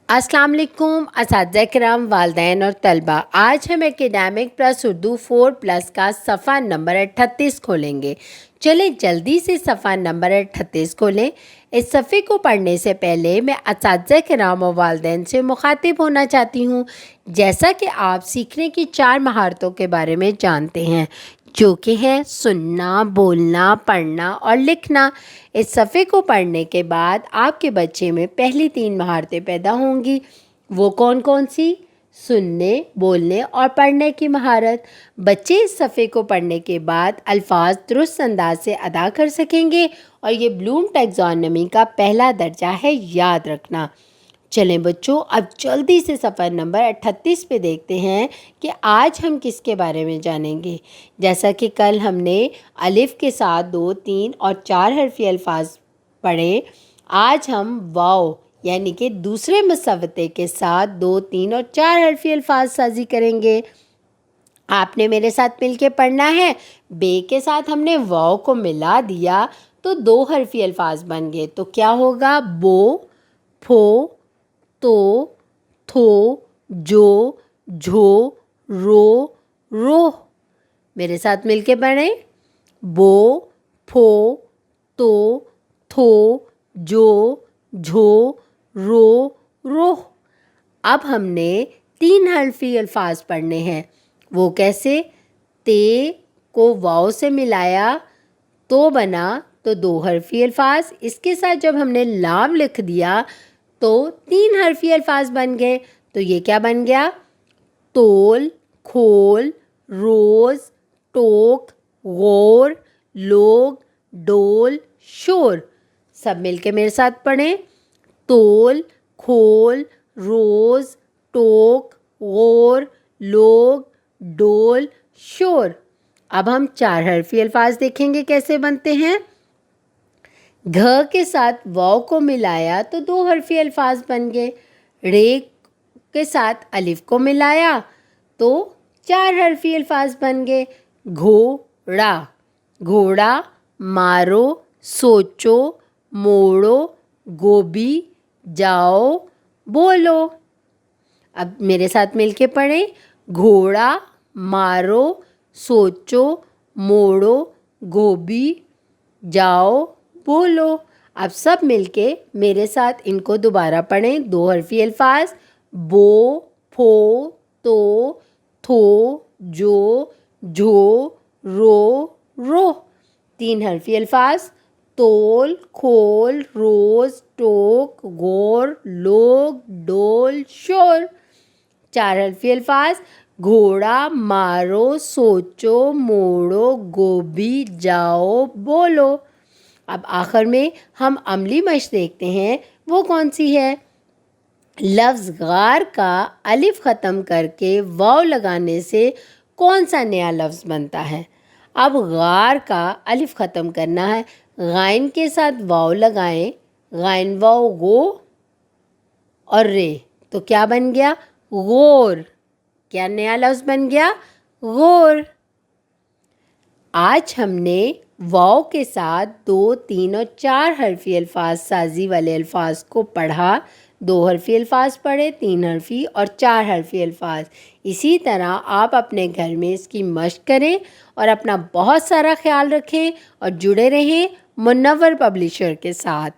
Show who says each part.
Speaker 1: अस्सलाम वालेकुम असातिज़ा किराम, वालिदैन और तलबा। आज हम एकेडमिक प्लस उर्दू 4+ का सफ़ा नंबर 38 खोलेंगे। चलें जल्दी से सफ़ा नंबर 38 खोलें। इस सफ़े को पढ़ने से पहले मैं असातिज़ा किराम और वालिदैन से मुखातिब होना चाहती हूँ। जैसा कि आप सीखने की 4 महारतों के बारे में जानते हैं, जो कि हैं सुनना, बोलना, पढ़ना और लिखना। इस सफ़े को पढ़ने के बाद आपके बच्चे में पहली 3 महारतें पैदा होंगी। वो कौन कौन सी? सुनने, बोलने और पढ़ने की महारत। बच्चे इस सफ़े को पढ़ने के बाद अल्फाज दुरुस्त अंदाज से अदा कर सकेंगे और ये ब्लूम टैक्सोनॉमी का पहला दर्जा है, याद रखना। चलें बच्चों, अब जल्दी से सफ़र नंबर 38 पे देखते हैं कि आज हम किसके बारे में जानेंगे। जैसा कि कल हमने अलिफ के साथ 2, 3 और 4 हरफी अल्फाज पढ़े, आज हम वाव यानी कि दूसरे मुसव्वते के साथ 2, 3 और 4 हरफी अल्फाज साजी करेंगे। आपने मेरे साथ मिलके पढ़ना है। बे के साथ हमने वाव को मिला दिया तो 2 हरफी अल्फाज बन गए। तो क्या होगा? बो, फो, तो, थो, जो, झो, रो, रोह। मेरे साथ मिलके पढ़ें। बो, फो, तो, थो, जो, झो, रो, रोह। अब हमने 3 हरफी अल्फाज पढ़ने हैं। वो कैसे? ते को वाव से मिलाया तो बना तो 2 हरफी अल्फाज। इसके साथ जब हमने लाम लिख दिया तो 3 हरफी अल्फाज बन गए। तो ये क्या बन गया? तोल, खोल, रोज़, टोक, गौर, लोग, डोल, शोर। सब मिलके मेरे साथ पढ़ें। तोल, खोल, रोज़, टोक, गौर, लोग, डोल, शोर। अब हम 4 हरफी अल्फाज देखेंगे कैसे बनते हैं। घ के साथ वाव को मिलाया तो 2 हरफी अल्फाज बन गए। रे के साथ अलिफ को मिलाया तो 4 हरफी अल्फाज बन गए। घोड़ा, घोड़ा, मारो, सोचो, मोड़ो, गोभी, जाओ, बोलो। अब मेरे साथ मिलके पढ़ें। घोड़ा, मारो, सोचो, मोड़ो, गोभी, जाओ, बोलो। अब सब मिलके मेरे साथ इनको दोबारा पढ़ें। 2 हरफी अल्फाज। बो, फो, तो, थो, जो, झो, रो, रोह। 3 हरफी अल्फाज। तोल, खोल, रोज़, टोक, गौर, लोग, डोल, शोर। 4 हरफी अल्फाज। घोड़ा, मारो, सोचो, मोड़ो, गोभी, जाओ, बोलो। अब आखिर में हम अमली मश्क देखते हैं, वो कौन सी है? लफ्ज़ गार का अलिफ ख़त्म करके वाव लगाने से कौन सा नया लफ्ज़ बनता है? अब गार का अलिफ ख़त्म करना है। गाइन के साथ वाव लगाएं। गाइन वाव गो और रे, तो क्या बन गया? गौर। क्या नया लफ्ज़ बन गया? गौर। आज हमने वाव के साथ 2, 3 और 4 हरफी अल्फाज साजी वाले अल्फाज को पढ़ा। 2 हरफी अल्फाज पढ़े, 3 हरफी और 4 हरफी अल्फाज। इसी तरह आप अपने घर में इसकी मश्क करें और अपना बहुत सारा ख्याल रखें और जुड़े रहें मुनव्वर पब्लिशर के साथ।